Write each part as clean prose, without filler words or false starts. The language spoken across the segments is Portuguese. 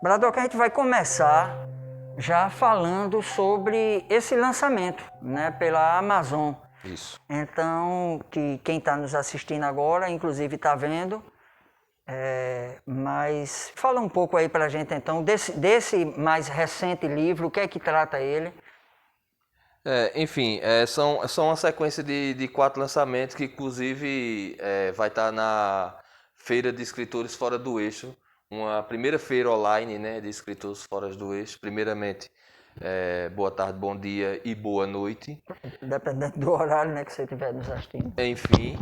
Bradock, a gente vai começar já falando sobre esse lançamento, né, pela Amazon. Isso. Então, que quem está nos assistindo agora, inclusive está vendo, mas fala um pouco aí para a gente então desse mais recente livro, o que é que trata ele? Enfim, são uma sequência de 4 lançamentos que inclusive vai estar na Feira de Escritores Fora do Eixo, uma primeira feira online, né, de escritores fora do eixo. Primeiramente, boa tarde, bom dia e boa noite. Dependendo do horário, né, que você estiver nos assistindo. Enfim,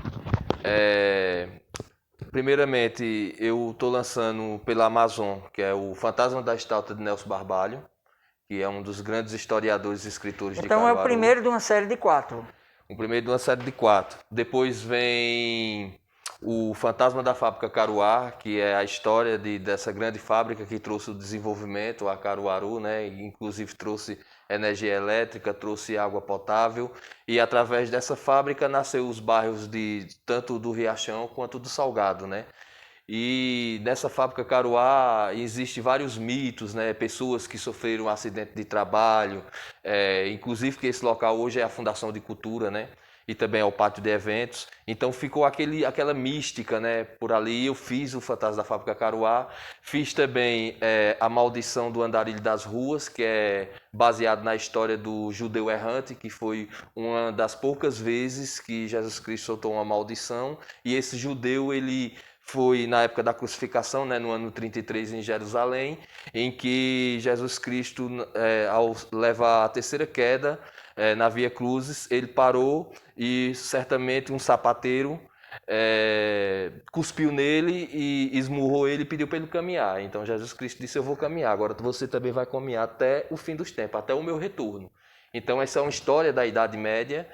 primeiramente eu estou lançando pela Amazon, que é o Fantasma da Estátua de Nelson Barbalho, que é um dos grandes historiadores e escritores de Então é o Caruaru. primeiro de uma série de 4. O primeiro de uma série de 4. Depois vem o Fantasma da Fábrica Caruá, que é a história dessa grande fábrica que trouxe o desenvolvimento a Caruaru, né? Inclusive trouxe energia elétrica, trouxe água potável. E através dessa fábrica nasceu os bairros tanto do Riachão quanto do Salgado, né? E nessa fábrica Caruá existem vários mitos, né? Pessoas que sofreram um acidente de trabalho, inclusive que esse local hoje é a Fundação de Cultura, né? E também é o pátio de eventos. Então ficou aquela mística, né? Por ali eu fiz o Fantasma da Fábrica Caruá, fiz também a Maldição do Andarilho das Ruas, que é baseado na história do judeu errante, que foi uma das poucas vezes que Jesus Cristo soltou uma maldição. E esse judeu, ele foi na época da crucificação, né, no ano 33 em Jerusalém, em que Jesus Cristo, ao levar a terceira queda na Via Cruzes, ele parou e certamente um sapateiro cuspiu nele e esmurrou ele e pediu para ele caminhar. Então Jesus Cristo disse: eu vou caminhar, agora você também vai caminhar até o fim dos tempos, até o meu retorno. Então essa é uma história da Idade Média.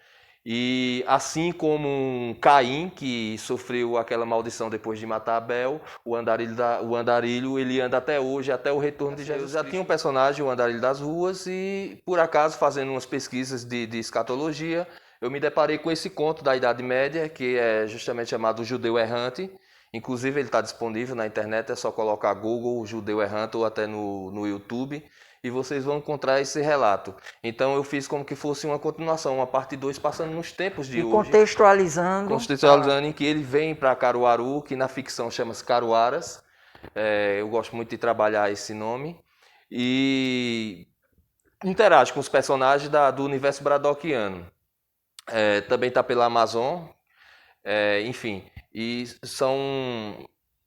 E assim como Caim, que sofreu aquela maldição depois de matar Abel, o andarilho ele anda até hoje, até o retorno de Jesus. Já tinha um personagem, o Andarilho das Ruas, e por acaso, fazendo umas pesquisas de escatologia, eu me deparei com esse conto da Idade Média, que é justamente chamado Judeu Errante. Inclusive ele está disponível na internet, é só colocar Google Judeu Errante ou até no YouTube, e vocês vão encontrar esse relato. Então eu fiz como que fosse uma continuação, uma parte 2, passando nos tempos de hoje. Contextualizando Em que ele vem para Caruaru, que na ficção chama-se Caruaras. Eu gosto muito de trabalhar esse nome. E interage com os personagens do universo bradockiano. Também está pela Amazon. Enfim, e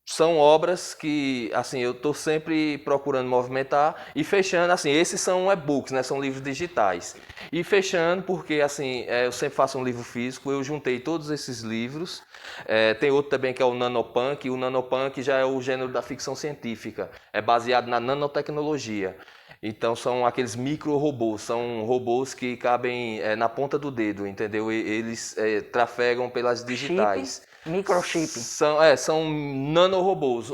são obras que, assim, eu estou sempre procurando movimentar e fechando, assim, esses são e-books, né, são livros digitais. E fechando porque, assim, eu sempre faço um livro físico, eu juntei todos esses livros. Tem outro também que é o Nanopunk, e o Nanopunk já é o gênero da ficção científica, é baseado na nanotecnologia. Então são aqueles micro-robôs, são robôs que cabem na ponta do dedo, entendeu? Eles trafegam pelas digitais. Microchip. São nanorobôs.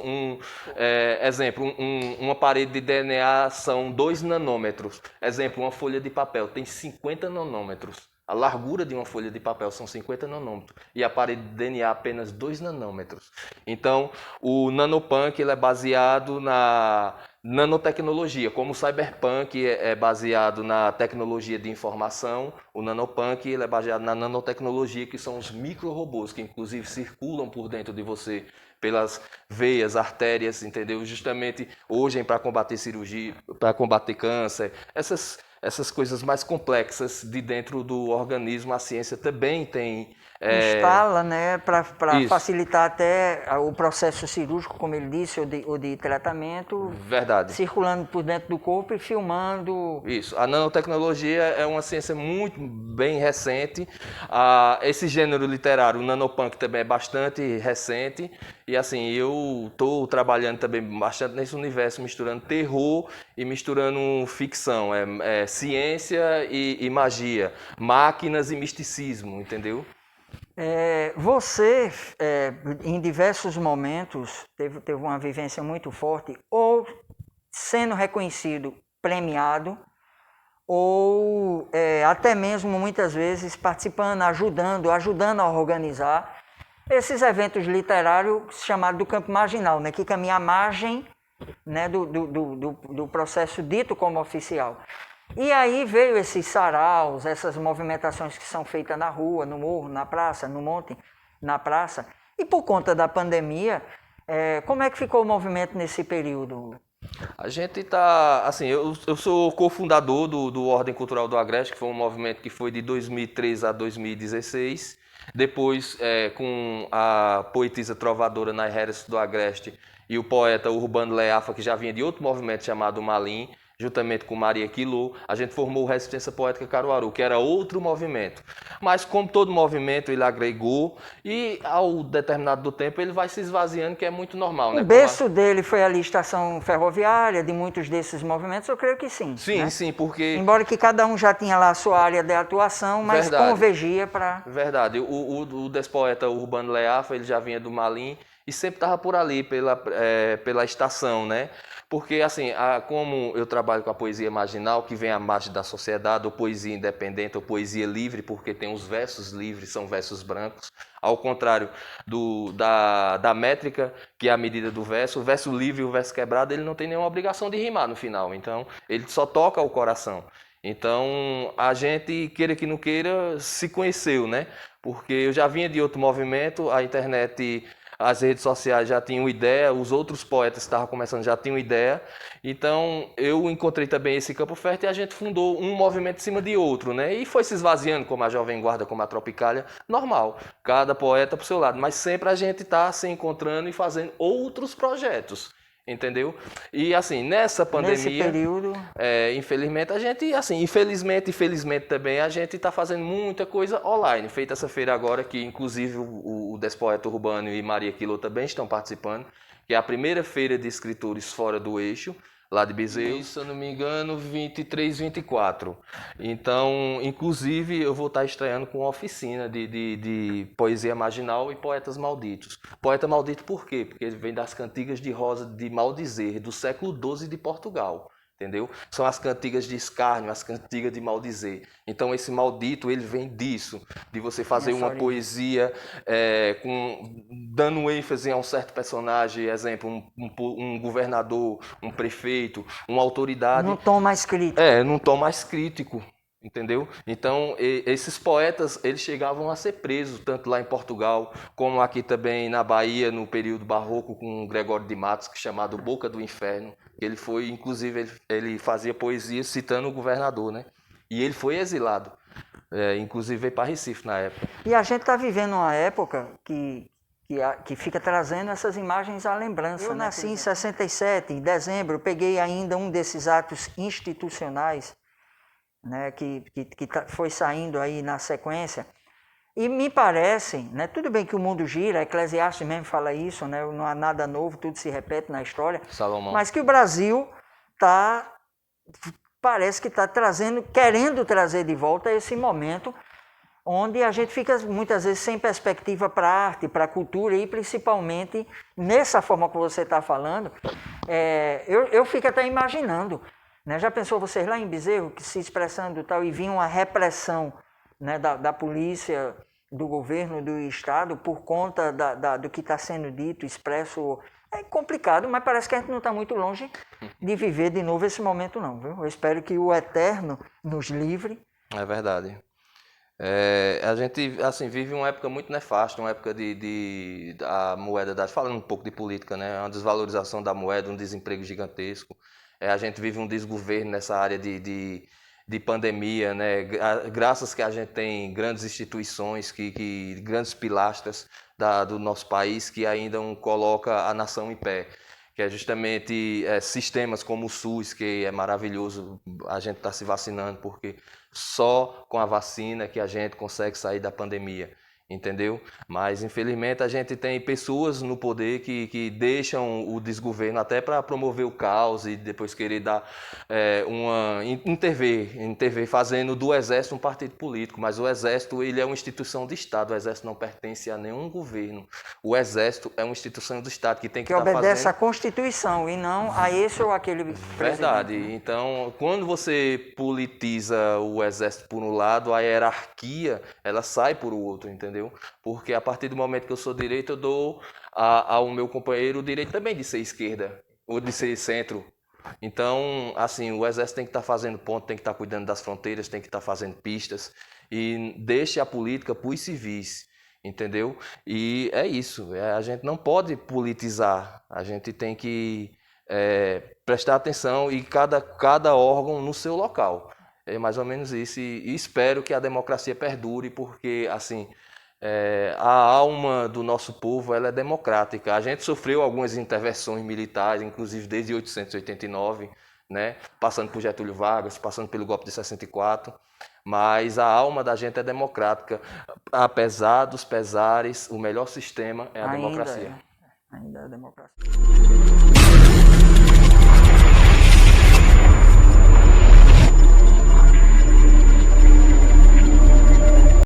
Exemplo, uma parede de DNA são 2 nanômetros. Exemplo, uma folha de papel tem 50 nanômetros. A largura de uma folha de papel são 50 nanômetros e a parede de DNA apenas 2 nanômetros. Então, o nanopunk ele é baseado na nanotecnologia, como o cyberpunk é baseado na tecnologia de informação, o nanopunk ele é baseado na nanotecnologia, que são os micro-robôs, que inclusive circulam por dentro de você, pelas veias, artérias, entendeu? Justamente hoje para combater cirurgia, para combater câncer, essas coisas mais complexas de dentro do organismo, a ciência também tem... Instala, né, para facilitar até o processo cirúrgico, como ele disse, ou de tratamento. Verdade. Circulando por dentro do corpo e filmando. Isso. A nanotecnologia é uma ciência muito bem recente. Esse gênero literário, o nanopunk, também é bastante recente. E assim, eu estou trabalhando também bastante nesse universo, misturando terror e misturando ficção. Ciência e magia, máquinas e misticismo, entendeu? Você, em diversos momentos, teve uma vivência muito forte, ou sendo reconhecido, premiado, ou até mesmo, muitas vezes, participando, ajudando a organizar esses eventos literários chamados do campo marginal, né, que caminha à margem né, do processo dito como oficial. E aí veio esses saraus, essas movimentações que são feitas na rua, no morro, na praça, no monte, na praça. E por conta da pandemia, como é que ficou o movimento nesse período? A gente tá, assim, eu sou cofundador do Ordem Cultural do Agreste, que foi um movimento que foi de 2013 a 2016. Depois, com a poetisa trovadora Nay Harris do Agreste e o poeta Urbano Leafa, que já vinha de outro movimento chamado Malim, juntamente com Maria Quilô, a gente formou o Resistência Poética Caruaru, que era outro movimento. Mas, como todo movimento, ele agregou e, ao determinado do tempo, ele vai se esvaziando, que é muito normal, né? O berço dele foi ali a estação ferroviária de muitos desses movimentos, eu creio que sim. Sim, né? sim, porque... Embora que cada um já tinha lá a sua área de atuação, mas Verdade. convergia para... Verdade. O despoeta Urbano Leafa, ele já vinha do Malim e sempre estava por ali, pela estação, né? Porque, assim, como eu trabalho com a poesia marginal, que vem à margem da sociedade, ou poesia independente, ou poesia livre, porque tem os versos livres, são versos brancos, ao contrário da métrica, que é a medida do verso, o verso livre e o verso quebrado, ele não tem nenhuma obrigação de rimar no final, então ele só toca o coração. Então, a gente, queira que não queira, se conheceu, né? Porque eu já vinha de outro movimento, a internet, as redes sociais já tinham ideia, os outros poetas que estavam começando já tinham ideia. Então, eu encontrei também esse campo fértil e a gente fundou um movimento em cima de outro, né? E foi se esvaziando, como a Jovem Guarda, como a Tropicália, normal. Cada poeta para o seu lado, mas sempre a gente está se encontrando e fazendo outros projetos. Entendeu? E assim, nessa pandemia, Nesse período... infelizmente, a gente, assim, infelizmente também, a gente está fazendo muita coisa online. Feita essa feira agora, que inclusive o Despoeta Urbano e Maria Quilô também estão participando, que é a primeira feira de escritores fora do eixo, lá de Bezerros, se eu não me engano, 23, 24. Então, inclusive, eu vou estar estreando com uma oficina de poesia marginal e poetas malditos. Poeta maldito por quê? Porque ele vem das cantigas de Rosa de Maldizer, do século XII de Portugal. Entendeu? São as cantigas de escárnio, as cantigas de maldizer. Então esse maldito, ele vem disso, de você fazer uma poesia dando ênfase a um certo personagem, exemplo, um governador, um prefeito, uma autoridade. Num tom mais crítico. Num tom mais crítico. Entendeu? Então, esses poetas, eles chegavam a ser presos, tanto lá em Portugal, como aqui também na Bahia, no período barroco, com Gregório de Matos, que é chamado Boca do Inferno. Ele foi, inclusive, ele fazia poesia citando o governador, né? E ele foi exilado, inclusive veio para Recife na época. E a gente está vivendo uma época que fica trazendo essas imagens à lembrança. Eu nasci em 67, em dezembro, eu peguei ainda um desses atos institucionais, né, que foi saindo aí na sequência, e me parece, né, tudo bem que o mundo gira, Eclesiastes mesmo fala isso, né, não há nada novo, tudo se repete na história, Salomão. Mas que o Brasil parece que está querendo trazer de volta esse momento onde a gente fica muitas vezes sem perspectiva para a arte, para a cultura e principalmente nessa forma que você está falando, eu fico até imaginando. Né? Já pensou vocês lá em Bezerro, que se expressando tal, e vinha uma repressão, né, da polícia, do governo, do Estado, por conta do que está sendo dito, expresso? É complicado, mas parece que a gente não está muito longe de viver de novo esse momento não. Viu? Eu espero que o Eterno nos livre. É verdade. A gente assim, vive uma época muito nefasta, uma época a moeda, falando um pouco de política, né? Uma desvalorização da moeda, um desemprego gigantesco. A gente vive um desgoverno nessa área de pandemia, né? Graças que a gente tem grandes instituições, grandes pilastras do nosso país que ainda coloca a nação em pé. Que é justamente sistemas como o SUS, que é maravilhoso, a gente está se vacinando, porque só com a vacina que a gente consegue sair da pandemia. Entendeu? Mas, infelizmente, a gente tem pessoas no poder que deixam o desgoverno até para promover o caos e depois querer dar intervir, fazendo do Exército um partido político. Mas o Exército, ele é uma instituição de Estado, o Exército não pertence a nenhum governo. O Exército é uma instituição do Estado que tem que estar fazendo... obedece à Constituição e não a esse ou aquele presidente. Verdade. Né? Então, quando você politiza o Exército por um lado, a hierarquia, ela sai por outro, entendeu? Porque a partir do momento que eu sou direita, eu dou ao meu companheiro o direito também de ser esquerda. ou de ser centro. Então, assim, o Exército tem que estar fazendo ponto, tem que estar cuidando das fronteiras, tem que estar fazendo pistas e deixe a política para os civis, entendeu? E é isso, a gente não pode politizar, a gente tem que prestar atenção e cada órgão no seu local. É mais ou menos isso e espero que a democracia perdure porque, assim, a alma do nosso povo ela é democrática. A gente sofreu algumas intervenções militares, inclusive desde 1889, né? Passando por Getúlio Vargas, passando pelo golpe de 64, mas a alma da gente é democrática. Apesar dos pesares, o melhor sistema é a democracia. Ainda é a democracia.